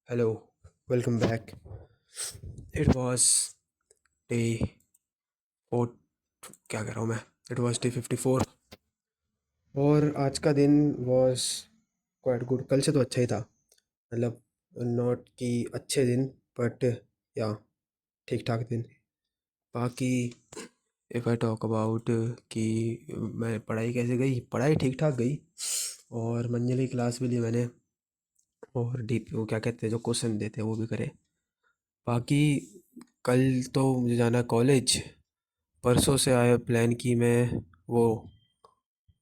Hello, welcome back. It was day 4 क्या कर रहा हूँ मैं It was day 54 और आज का दिन was quite good. कल से तो अच्छा ही था, मतलब नॉट कि अच्छे दिन, बट या ठीक ठाक दिन। बाकी इफ़ आई टॉक अबाउट कि मैं पढ़ाई कैसे गई, पढ़ाई ठीक ठाक गई। और मंजली क्लास भी ली मैंने, और डीप वो क्या कहते हैं जो क्वेश्चन देते हैं वो भी करे। बाकी कल तो मुझे जाना है कॉलेज। परसों से आया प्लान कि मैं वो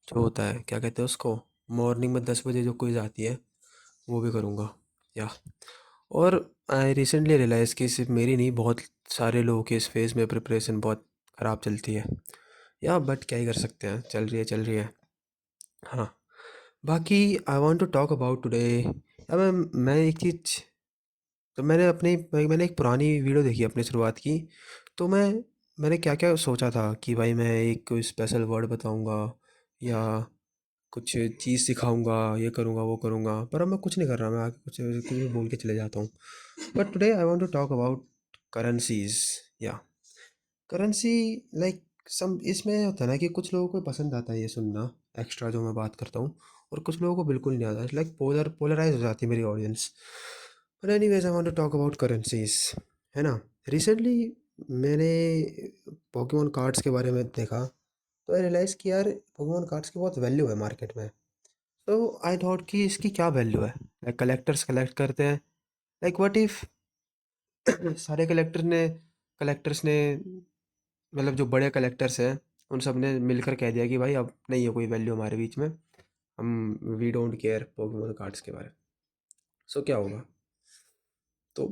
जो होता है क्या कहते हैं उसको, मॉर्निंग में 10 बजे जो क्विज आती है वो भी करूँगा। या और आई रिसेंटली रियलाइज़ कि सिर्फ मेरी नहीं, बहुत सारे लोगों के इस फेज़ में प्रिपरेशन बहुत ख़राब चलती है। या बट क्या ही कर सकते हैं, चल रही है चल रही है। हाँ। बाकी I want to talk about today. अब मैं एक चीज़, तो मैंने एक पुरानी वीडियो देखी अपनी शुरुआत की। तो मैंने क्या क्या सोचा था कि भाई मैं एक कोई स्पेशल वर्ड बताऊंगा या कुछ चीज़ सिखाऊंगा, ये करूंगा वो करूंगा, पर अब मैं कुछ नहीं कर रहा, मैं आगे कुछ कुछ भी बोल के चले जाता हूँ। But today I want to talk about currencies. या करेंसी, लाइक सम इसमें होता है ना कि कुछ लोगों को पसंद आता है ये सुनना एक्स्ट्रा जो मैं बात करता हूँ, और कुछ लोगों को बिल्कुल नहीं आता। लाइक पोलराइज हो जाती है मेरी audience. But anyways I want to talk about currencies, है ना। रिसेंटली मैंने पोकेमोन कार्ड्स के बारे में देखा, तो आई रियलाइज़ कि यार पोकेमोन कार्ड्स की बहुत वैल्यू है मार्केट में। तो आई थॉट कि इसकी क्या वैल्यू है। लाइक कलेक्टर्स कलेक्ट करते हैं। लाइक व्हाट इफ़ सारे कलेक्टर्स ने मतलब जो बड़े कलेक्टर्स हैं उन सब ने मिलकर कह दिया कि भाई अब नहीं है कोई वैल्यू हमारे बीच में, हम we don't care Pokemon cards के बारे में। सो क्या होगा? तो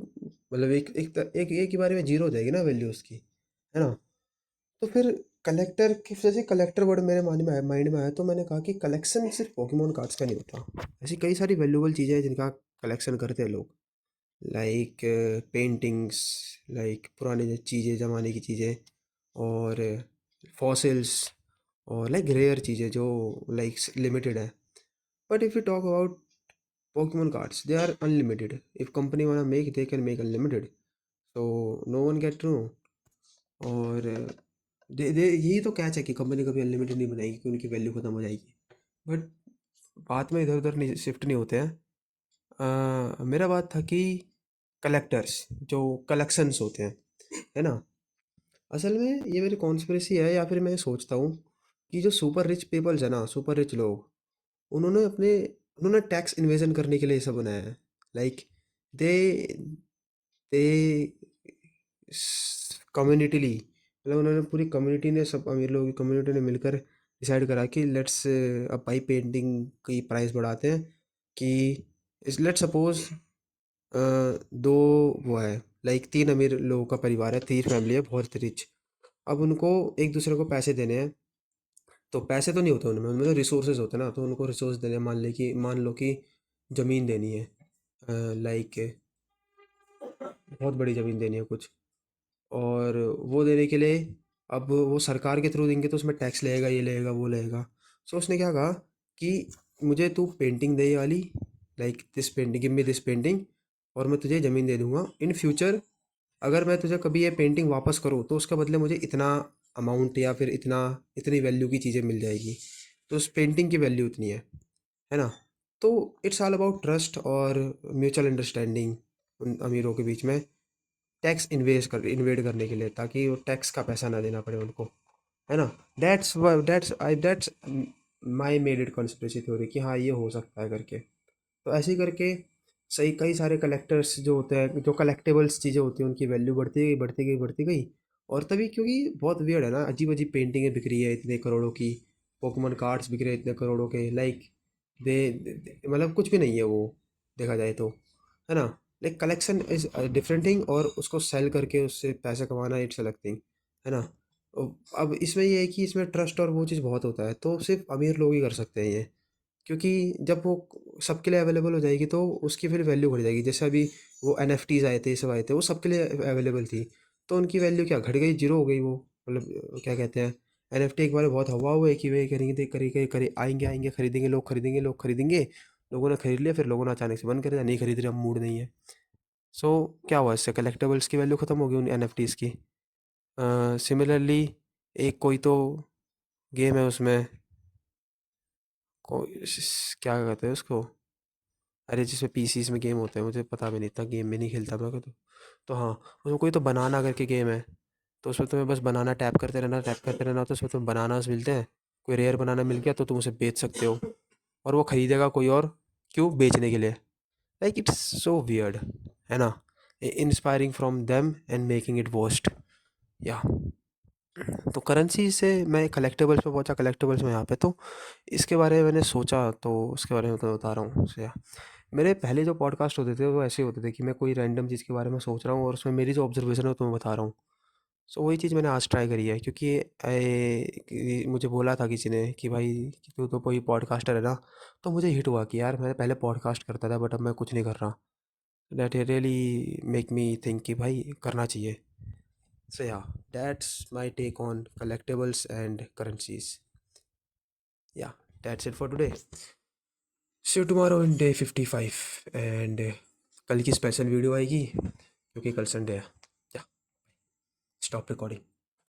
मतलब एक ही बारे में जीरो हो जाएगी ना वैल्यू उसकी, है ना। तो फिर कलेक्टर की, जैसे कलेक्टर वर्ड मेरे माइंड में आया, तो मैंने कहा कि कलेक्शन सिर्फ पोकेमोन कार्ड्स का नहीं होता। ऐसी कई सारी वैल्यूबल चीज़ें हैं जिनका कलेक्शन करते हैं लोग। लाइक पेंटिंग्स, लाइक पुरानी चीज़ें, ज़माने की चीज़ें, और फॉसिल्स, और लाइक रेयर चीज़ें जो लाइक लिमिटेड है। But if you talk about Pokemon cards, they are unlimited. If company wanna make, they can make unlimited. So no one get to know. और दे यही तो कैच है कि कंपनी कभी अनलिमिटेड नहीं बनाएगी कि उनकी वैल्यू खत्म हो जाएगी। बट बात में इधर उधर नहीं शिफ्ट नहीं होते हैं। मेरा बात था कि कलेक्टर्स जो कलेक्शंस होते हैं, है ना। असल में ये मेरी कॉन्स्पिरेसी है, या फिर मैं सोचता हूँ कि जो सुपर रिच पीपल्स है ना, सुपर रिच लोग, उन्होंने टैक्स इन्वेजन करने के लिए ये सब बनाया है। लाइक दे दे कम्युनिटीली, मतलब उन्होंने पूरी कम्युनिटी ने, सब अमीर लोगों की कम्युनिटी ने मिलकर डिसाइड करा कि लेट्स अब भाई पेंटिंग की प्राइस बढ़ाते हैं। कि लेट्स सपोज दो वो है, लाइक तीन अमीर लोगों का परिवार है, तीन फैमिली है बहुत रिच। अब उनको एक दूसरे को पैसे देने हैं। तो पैसे तो नहीं होते उनमें उनमें तो रिसोर्सेज होते हैं ना, तो उनको रिसोर्स देने हैं। मान लो कि ज़मीन देनी है, लाइक बहुत बड़ी ज़मीन देनी है कुछ। और वो देने के लिए अब वो सरकार के थ्रू देंगे तो उसमें टैक्स लगेगा, ये लगेगा वो लगेगा। सो उसने क्या कहा कि मुझे तू पेंटिंग दे ये वाली, like this painting, give me this painting, और मैं तुझे ज़मीन दे दूंगा इन फ्यूचर। अगर मैं तुझे कभी ये पेंटिंग वापस करूँ तो उसके बदले मुझे इतना अमाउंट या फिर इतनी वैल्यू की चीज़ें मिल जाएगी। तो उस पेंटिंग की वैल्यू इतनी है ना। तो इट्स ऑल अबाउट ट्रस्ट और म्यूचुअल अंडरस्टैंडिंग उन अमीरों के बीच में, टैक्स इन्वेड करने के लिए, ताकि वो टैक्स का पैसा ना देना पड़े उनको, है ना। That's my made it conspiracy theory कि हाँ ये हो सकता है करके। तो ऐसे ही करके सही कई सारे कलेक्टर्स जो होते हैं, जो कलेक्टेबल्स चीज़ें होती हैं, उनकी वैल्यू बढ़ती गई बढ़ती गई बढ़ती गई। और तभी क्योंकि बहुत वियर्ड है ना, अजीब अजीब पेंटिंगें बिक रही है इतने करोड़ों की, पोकेमोन कार्ड्स बिक रहे हैं इतने करोड़ों के। लाइक मतलब कुछ भी नहीं है वो, देखा जाए तो, है ना। Like collection is different thing, और उसको सेल करके उससे पैसा कमाना इट्स अलग थिंग, है ना। अब इसमें ये है कि इसमें ट्रस्ट और वो चीज़ बहुत होता है, तो सिर्फ अमीर लोग ही कर सकते हैं ये। क्योंकि जब वो सबके लिए अवेलेबल हो जाएगी तो उसकी फिर वैल्यू बढ़ जाएगी। जैसे अभी वो एनएफटीज आए थे, ये सब आए थे, वो सबके लिए अवेलेबल थी, तो उनकी वैल्यू क्या घट गई, जीरो हो गई वो। मतलब क्या कहते हैं, एनएफटी एक बार बहुत हवा हुआ है कि वे करेंगे करेंगे करे आएंगे आएंगे, खरीदेंगे लोग खरीदेंगे लोग खरीदेंगे। लोगों ने खरीद लिया, फिर लोगों ने अचानक से बंद कर दिया, नहीं खरीद रहे, हम मूड नहीं है। सो क्या हुआ इससे, कलेक्टेबल्स की वैल्यू ख़त्म हो गई उन एनएफटीज़ की। सिमिलरली एक कोई तो गेम है उसमें, कोई क्या कहते हैं उसको, अरे जिसमें पीसीज में गेम होते हैं, मुझे पता भी नहीं, इतना गेम में नहीं खेलता मैं तो हाँ, उसमें कोई तो बनाना करके गेम है। तो उसमें तुम्हें बस बनाना टैप करते रहना, तो उसमें तुम्हें बनानास मिलते हैं। कोई रेयर बनाना मिल गया तो तुम उसे बेच सकते हो, और वो खरीदेगा कोई और, क्यों, बेचने के लिए। लाइक इट्स सो वियर्ड, है ना, inspiring from them and making it worst. या तो करेंसी से मैं कलेक्टेबल्स पे पहुंचा, कलेक्टेबल्स में यहाँ पे तो इसके बारे में मैंने सोचा, तो उसके बारे में तो बता रहा हूँ। या मेरे पहले जो पॉडकास्ट होते थे वो ऐसे होते थे कि मैं कोई रैंडम चीज़ के बारे में सोच रहा हूँ और उसमें मेरी जो ऑब्जर्वेशन है वो तुम्हें बता रहा हूँ। सो वही चीज़ मैंने आज ट्राई करी है, क्योंकि मुझे बोला था किसी ने कि भाई कि तू तो कोई पॉडकास्टर है ना। तो मुझे हिट हुआ कि यार मैं पहले पॉडकास्ट करता था बट अब मैं कुछ नहीं कर रहा। That really make me think कि भाई करना चाहिए। So yeah, that's my take on collectibles and currencies. Yeah, that's it for today. See you tomorrow in day 55 and कल की स्पेशल वीडियो आएगी क्योंकि कल संडे है। या, स्टॉप रिकॉर्डिंग।